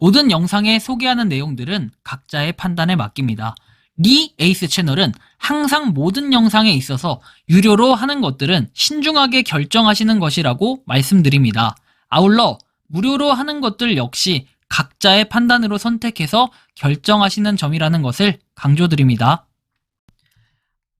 모든 영상에 소개하는 내용들은 각자의 판단에 맡깁니다. 리 에이스 채널은 항상 모든 영상에 있어서 유료로 하는 것들은 신중하게 결정하시는 것이라고 말씀드립니다. 아울러 무료로 하는 것들 역시 각자의 판단으로 선택해서 결정하시는 점이라는 것을 강조드립니다.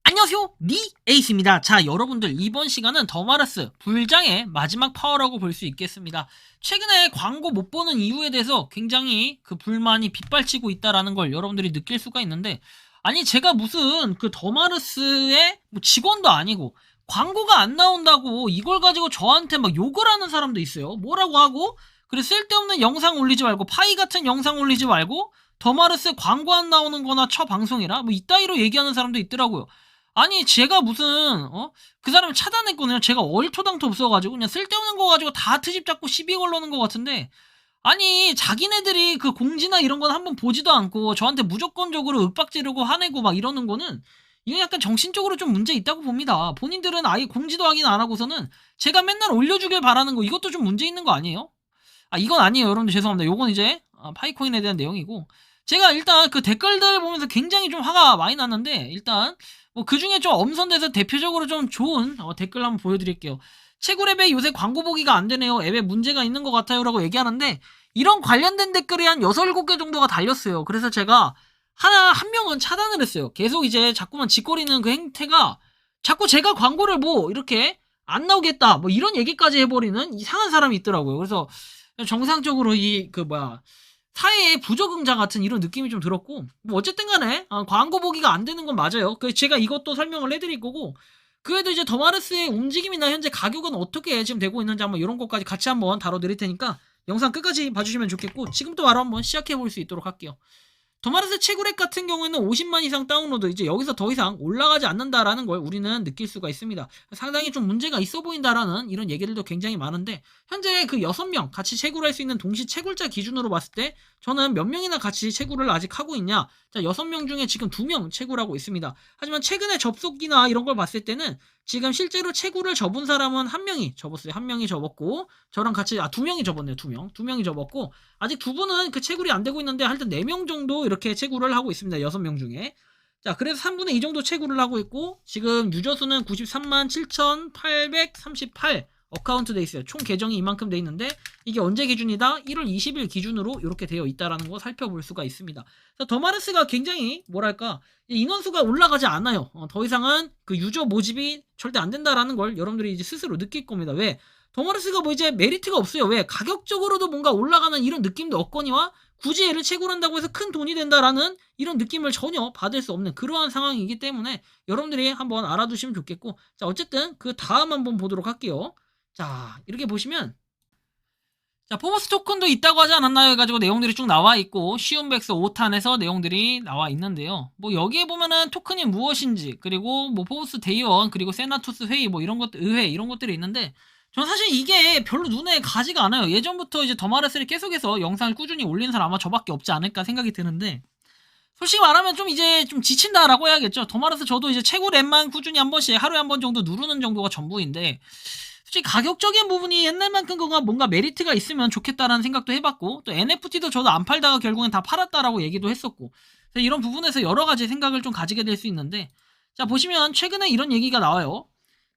안녕하세요, 리 에이스입니다. 자, 여러분들, 이번 시간은 더마르스 불장의 마지막 파워라고 볼 수 있겠습니다. 최근에 광고 못 보는 이유에 대해서 굉장히 그 불만이 빗발치고 있다라는 걸 여러분들이 느낄 수가 있는데, 아니 제가 무슨 그 더마르스의 뭐 직원도 아니고 광고가 안 나온다고 이걸 가지고 저한테 막 욕을 하는 사람도 있어요. 뭐라고 하고, 그래 쓸데없는 영상 올리지 말고, 파이 같은 영상 올리지 말고 더마르스 광고 안 나오는 거나 쳐 방송이라 뭐 이따위로 얘기하는 사람도 있더라고요. 아니 제가 무슨 그 사람을 차단했거든요. 제가 얼토당토 없어가지고 그냥 쓸데없는 거 가지고 다 트집 잡고 시비 걸러는 것 같은데, 아니 자기네들이 그 공지나 이런 건 한번 보지도 않고 저한테 무조건적으로 윽박지르고 화내고 막 이러는 거는, 이건 약간 정신적으로 좀 문제 있다고 봅니다. 본인들은 아예 공지도 확인 안 하고서는 제가 맨날 올려주길 바라는 거, 이것도 좀 문제 있는 거 아니에요? 아, 이건 아니에요, 여러분들. 죄송합니다. 요건 이제 파이코인에 대한 내용이고, 제가 일단 그 댓글들 보면서 굉장히 좀 화가 많이 났는데, 일단 뭐 그 중에 좀 엄선돼서 대표적으로 좀 좋은 댓글 한번 보여드릴게요. 채굴앱에 요새 광고 보기가 안 되네요. 앱에 문제가 있는 것 같아요. 라고 얘기하는데, 이런 관련된 댓글이 한 6, 7개 정도가 달렸어요. 그래서 제가 한 명은 차단을 했어요. 계속 이제 자꾸만 짓거리는 그 행태가, 자꾸 제가 광고를 뭐 이렇게 안 나오겠다 뭐 이런 얘기까지 해버리는 이상한 사람이 있더라고요. 그래서 정상적으로 사회의 부적응자 같은 이런 느낌이 좀 들었고, 뭐 어쨌든 간에 광고 보기가 안 되는 건 맞아요. 그래서 제가 이것도 설명을 해드릴 거고, 그 외에도 이제 더마르스의 움직임이나 현재 가격은 어떻게 지금 되고 있는지 한번 이런 것까지 같이 한번 다뤄드릴 테니까 영상 끝까지 봐주시면 좋겠고, 지금부터 바로 한번 시작해볼 수 있도록 할게요. 더마르스 채굴앱 같은 경우에는 50만 이상 다운로드, 이제 여기서 더 이상 올라가지 않는다라는 걸 우리는 느낄 수가 있습니다. 상당히 좀 문제가 있어 보인다라는 이런 얘기들도 굉장히 많은데, 현재 그 6명 같이 채굴할 수 있는 동시 채굴자 기준으로 봤을 때 저는 몇 명이나 같이 채굴을 아직 하고 있냐? 자, 6명 중에 지금 2명 채굴하고 있습니다. 하지만 최근에 접속기나 이런 걸 봤을 때는 지금 실제로 채굴을 접은 사람은 1명이 접었어요. 1명이 접었고, 저랑 같이 2명이 접었네요. 2명이 접었고, 아직 2분은 그 채굴이 안 되고 있는데 하여튼 4명 정도 이렇게 채굴을 하고 있습니다. 6명 중에. 자, 그래서 3분의 2 정도 채굴을 하고 있고, 지금 유저수는 93만 7,838 어카운트 돼 있어요. 총 계정이 이만큼 돼 있는데, 이게 언제 기준이다? 1월 20일 기준으로 이렇게 되어 있다라는 거 살펴볼 수가 있습니다. 더마르스가 굉장히 뭐랄까, 인원수가 올라가지 않아요. 더 이상은 그 유저 모집이 절대 안 된다라는 걸 여러분들이 이제 스스로 느낄 겁니다. 왜? 더마르스가 뭐 이제 메리트가 없어요. 왜? 가격적으로도 뭔가 올라가는 이런 느낌도 없거니와 굳이 얘를 채굴한다고 해서 큰 돈이 된다라는 이런 느낌을 전혀 받을 수 없는 그러한 상황이기 때문에 여러분들이 한번 알아두시면 좋겠고, 자, 어쨌든 그 다음 한번 보도록 할게요. 자, 이렇게 보시면, 자, 포머스 토큰도 있다고 하지 않았나요? 해가지고 내용들이 쭉 나와 있고, 쉬움백스 5탄에서 내용들이 나와 있는데요. 뭐 여기에 보면은 토큰이 무엇인지, 그리고 뭐 포머스 대의원, 그리고 세나투스 회의, 뭐 이런 것들, 의회 이런 것들이 있는데, 저는 사실 이게 별로 눈에 가지가 않아요. 예전부터 이제 더마르스를 계속해서 영상을 꾸준히 올리는 사람 아마 저밖에 없지 않을까 생각이 드는데, 솔직히 말하면 좀 이제 좀 지친다라고 해야겠죠. 더마르스 저도 이제 채굴 앱만 꾸준히 한 번씩 하루에 한 번 정도 누르는 정도가 전부인데, 솔직히 가격적인 부분이 옛날만큼 뭔가 메리트가 있으면 좋겠다라는 생각도 해봤고, 또 NFT도 저도 안 팔다가 결국엔 다 팔았다라고 얘기도 했었고, 그래서 이런 부분에서 여러 가지 생각을 좀 가지게 될 수 있는데, 자, 보시면 최근에 이런 얘기가 나와요.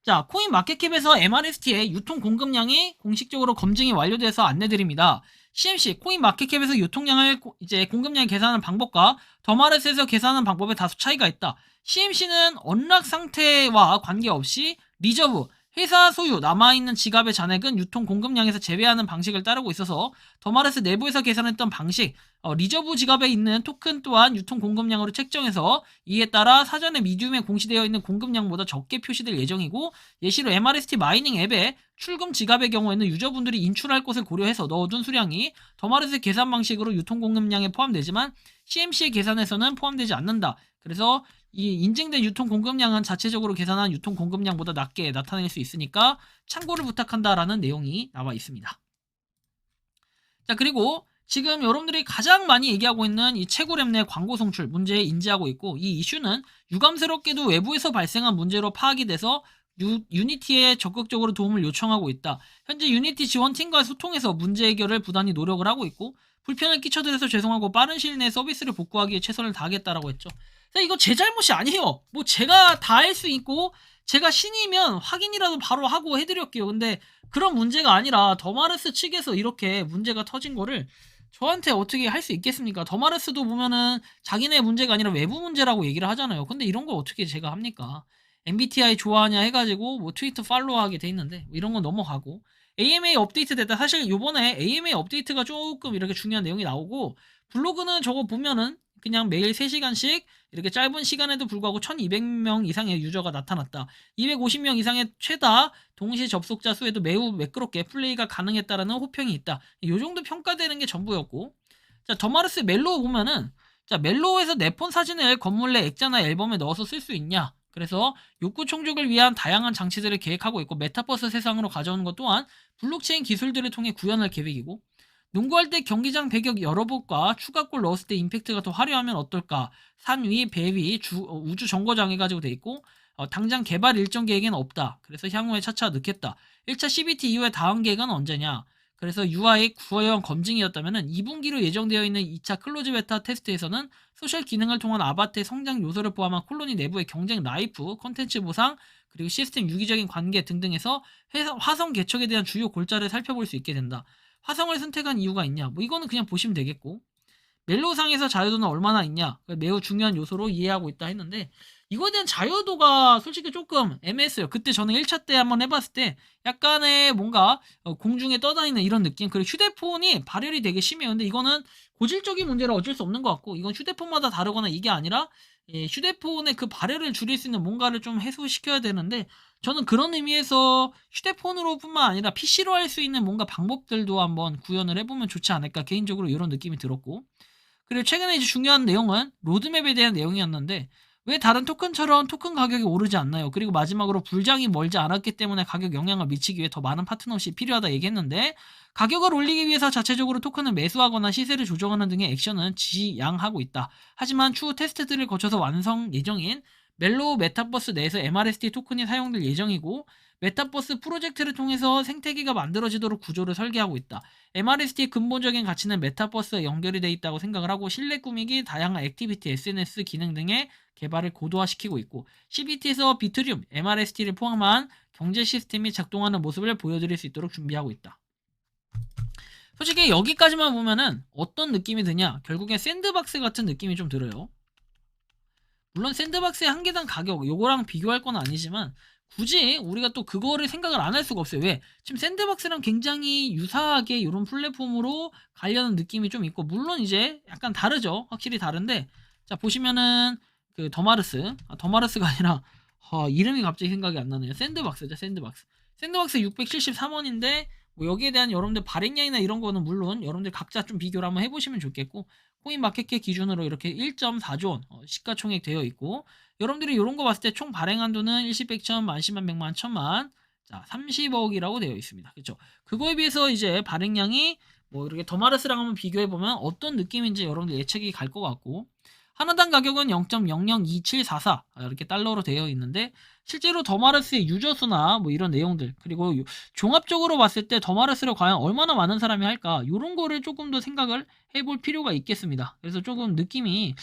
자, 코인 마켓캡에서 MRST의 유통 공급량이 공식적으로 검증이 완료돼서 안내드립니다. CMC 코인 마켓캡에서 유통량을 이제 공급량 계산하는 방법과 더마르스에서 계산하는 방법에 다소 차이가 있다. CMC는 언락 상태와 관계없이 리저브, 회사 소유, 남아있는 지갑의 잔액은 유통 공급량에서 제외하는 방식을 따르고 있어서 더마르스 내부에서 계산했던 방식, 리저브 지갑에 있는 토큰 또한 유통 공급량으로 책정해서 이에 따라 사전에 미디움에 공시되어 있는 공급량보다 적게 표시될 예정이고, 예시로 MRST 마이닝 앱에 출금 지갑의 경우에는 유저분들이 인출할 것을 고려해서 넣어둔 수량이 더마르스 계산 방식으로 유통 공급량에 포함되지만 CMC의 계산에서는 포함되지 않는다. 그래서 이 인증된 유통 공급량은 자체적으로 계산한 유통 공급량보다 낮게 나타낼 수 있으니까 참고를 부탁한다라는 내용이 나와 있습니다. 자, 그리고 지금 여러분들이 가장 많이 얘기하고 있는 이 채굴앱 내 광고 송출 문제에 인지하고 있고, 이 이슈는 유감스럽게도 외부에서 발생한 문제로 파악이 돼서 유니티에 적극적으로 도움을 요청하고 있다. 현재 유니티 지원팀과 소통해서 문제 해결을 부단히 노력을 하고 있고 불편을 끼쳐드려서 죄송하고 빠른 시일 내에 서비스를 복구하기에 최선을 다하겠다라고 했죠. 이거 제 잘못이 아니에요. 뭐 제가 다 할 수 있고 제가 신이면 확인이라도 바로 하고 해드렸게요. 근데 그런 문제가 아니라 더마르스 측에서 이렇게 문제가 터진 거를 저한테 어떻게 할 수 있겠습니까? 더마르스도 보면은 자기네 문제가 아니라 외부 문제라고 얘기를 하잖아요. 근데 이런 걸 어떻게 제가 합니까? MBTI 좋아하냐 해가지고 뭐 트위터 팔로우하게 돼 있는데 뭐 이런 건 넘어가고 AMA 업데이트 됐다. 사실 요번에 AMA 업데이트가 조금 이렇게 중요한 내용이 나오고 블로그는 저거 보면은 그냥 매일 3시간씩 이렇게 짧은 시간에도 불구하고 1200명 이상의 유저가 나타났다. 250명 이상의 최다 동시 접속자 수에도 매우 매끄럽게 플레이가 가능했다라는 호평이 있다. 요 정도 평가되는 게 전부였고, 자 더마르스 멜로 보면은 자 멜로에서 내 폰 사진을 건물 내 액자나 앨범에 넣어서 쓸 수 있냐? 그래서 욕구 충족을 위한 다양한 장치들을 계획하고 있고 메타버스 세상으로 가져오는 것 또한 블록체인 기술들을 통해 구현할 계획이고 농구할 때 경기장 배경 여러 곳과 추가골 넣었을 때 임팩트가 더 화려하면 어떨까? 산 위, 배 위, 우주 정거장 해가지고 돼 있고 당장 개발 일정 계획은 없다. 그래서 향후에 차차 넣겠다. 1차 CBT 이후에 다음 계획은 언제냐? 그래서 UI 구현 검증이었다면 2분기로 예정되어 있는 2차 클로즈 베타 테스트에서는 소셜 기능을 통한 아바타의 성장 요소를 포함한 콜로니 내부의 경쟁 라이프, 컨텐츠 보상, 그리고 시스템 유기적인 관계 등등에서 화성 개척에 대한 주요 골자를 살펴볼 수 있게 된다. 화성을 선택한 이유가 있냐? 뭐 이거는 그냥 보시면 되겠고 멜로상에서 자유도는 얼마나 있냐? 매우 중요한 요소로 이해하고 있다 했는데 이거에 대한 자유도가 솔직히 조금 애매했어요. 그때 저는 1차 때 한번 해봤을 때 약간의 뭔가 공중에 떠다니는 이런 느낌. 그리고 휴대폰이 발열이 되게 심해요. 근데 이거는 고질적인 문제라 어쩔 수 없는 것 같고 이건 휴대폰마다 다르거나 이게 아니라 휴대폰의 그 발열을 줄일 수 있는 뭔가를 좀 해소시켜야 되는데 저는 그런 의미에서 휴대폰으로뿐만 아니라 PC로 할 수 있는 뭔가 방법들도 한번 구현을 해보면 좋지 않을까 개인적으로 이런 느낌이 들었고 그리고 최근에 이제 중요한 내용은 로드맵에 대한 내용이었는데 왜 다른 토큰처럼 토큰 가격이 오르지 않나요? 그리고 마지막으로 불장이 멀지 않았기 때문에 가격 영향을 미치기 위해 더 많은 파트너십이 필요하다 얘기했는데 가격을 올리기 위해서 자체적으로 토큰을 매수하거나 시세를 조정하는 등의 액션은 지양하고 있다. 하지만 추후 테스트들을 거쳐서 완성 예정인 멜로우 메타버스 내에서 MRST 토큰이 사용될 예정이고 메타버스 프로젝트를 통해서 생태계가 만들어지도록 구조를 설계하고 있다. MRST의 근본적인 가치는 메타버스에 연결이 되어 있다고 생각을 하고 실내 꾸미기, 다양한 액티비티, SNS 기능 등의 개발을 고도화시키고 있고 CBT에서 비트리움, MRST를 포함한 경제 시스템이 작동하는 모습을 보여드릴 수 있도록 준비하고 있다. 솔직히 여기까지만 보면은 어떤 느낌이 드냐? 결국엔 샌드박스 같은 느낌이 좀 들어요. 물론 샌드박스의 한 개당 가격 요거랑 비교할 건 아니지만 굳이 우리가 또 그거를 생각을 안 할 수가 없어요. 왜? 지금 샌드박스랑 굉장히 유사하게 이런 플랫폼으로 가려는 느낌이 좀 있고 물론 이제 약간 다르죠. 확실히 다른데 자 보시면은 그 더마르스가 아니라 이름이 갑자기 생각이 안 나네요. 샌드박스죠. 샌드박스 673원인데 뭐 여기에 대한 여러분들 발행량이나 이런 거는 물론 여러분들 각자 좀 비교를 한번 해보시면 좋겠고 코인마켓캡 기준으로 이렇게 1.4조 원 시가총액 되어 있고 여러분들이 이런 거 봤을 때 총 발행 한도는 일시 백천, 만십만, 백만, 천만 자 30억이라고 되어 있습니다. 그렇죠? 그거에 비해서 이제 발행량이 뭐 이렇게 더마르스랑 한번 비교해 보면 어떤 느낌인지 여러분들 예측이 갈 것 같고 하나당 가격은 0.002744 이렇게 달러로 되어 있는데 실제로 더마르스의 유저 수나 뭐 이런 내용들 그리고 종합적으로 봤을 때 더마르스를 과연 얼마나 많은 사람이 할까 이런 거를 조금 더 생각을 해볼 필요가 있겠습니다. 그래서 조금 느낌이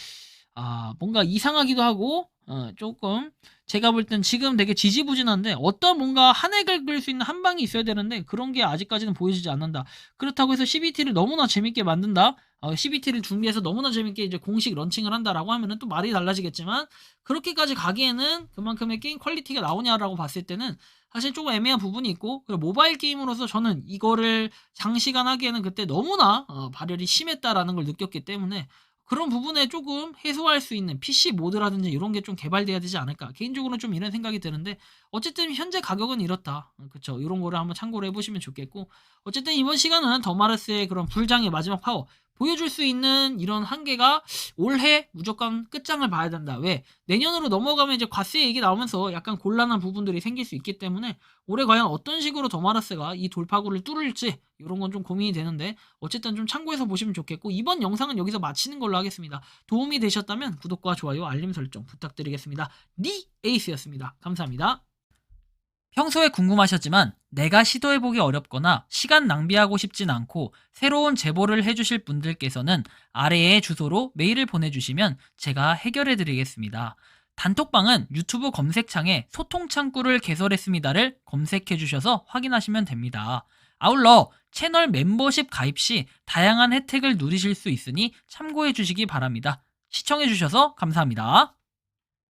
뭔가 이상하기도 하고 조금 제가 볼 땐 지금 되게 지지부진한데 어떤 뭔가 한 획을 그을 수 있는 한 방이 있어야 되는데 그런 게 아직까지는 보여지지 않는다. 그렇다고 해서 CBT를 너무나 재밌게 만든다. CBT를 준비해서 너무나 재밌게 이제 공식 런칭을 한다라고 하면은 또 말이 달라지겠지만 그렇게까지 가기에는 그만큼의 게임 퀄리티가 나오냐라고 봤을 때는 사실 조금 애매한 부분이 있고 그리고 모바일 게임으로서 저는 이거를 장시간 하기에는 그때 너무나 발열이 심했다라는 걸 느꼈기 때문에 그런 부분에 조금 해소할 수 있는 PC 모드라든지 이런 게 좀 개발돼야 되지 않을까 개인적으로는 좀 이런 생각이 드는데 어쨌든 현재 가격은 이렇다. 그쵸 이런 거를 한번 참고를 해보시면 좋겠고 어쨌든 이번 시간은 더마르스의 그런 불장의 마지막 파워 보여줄 수 있는 이런 한계가 올해 무조건 끝장을 봐야 된다. 왜? 내년으로 넘어가면 이제 과세 얘기 나오면서 약간 곤란한 부분들이 생길 수 있기 때문에 올해 과연 어떤 식으로 더마르스가 이 돌파구를 뚫을지 이런 건 좀 고민이 되는데 어쨌든 좀 참고해서 보시면 좋겠고 이번 영상은 여기서 마치는 걸로 하겠습니다. 도움이 되셨다면 구독과 좋아요 알림 설정 부탁드리겠습니다. 니 에이스였습니다. 감사합니다. 평소에 궁금하셨지만 내가 시도해보기 어렵거나 시간 낭비하고 싶진 않고 새로운 제보를 해주실 분들께서는 아래의 주소로 메일을 보내주시면 제가 해결해드리겠습니다. 단톡방은 유튜브 검색창에 소통창구를 개설했습니다를 검색해주셔서 확인하시면 됩니다. 아울러 채널 멤버십 가입 시 다양한 혜택을 누리실 수 있으니 참고해주시기 바랍니다. 시청해주셔서 감사합니다.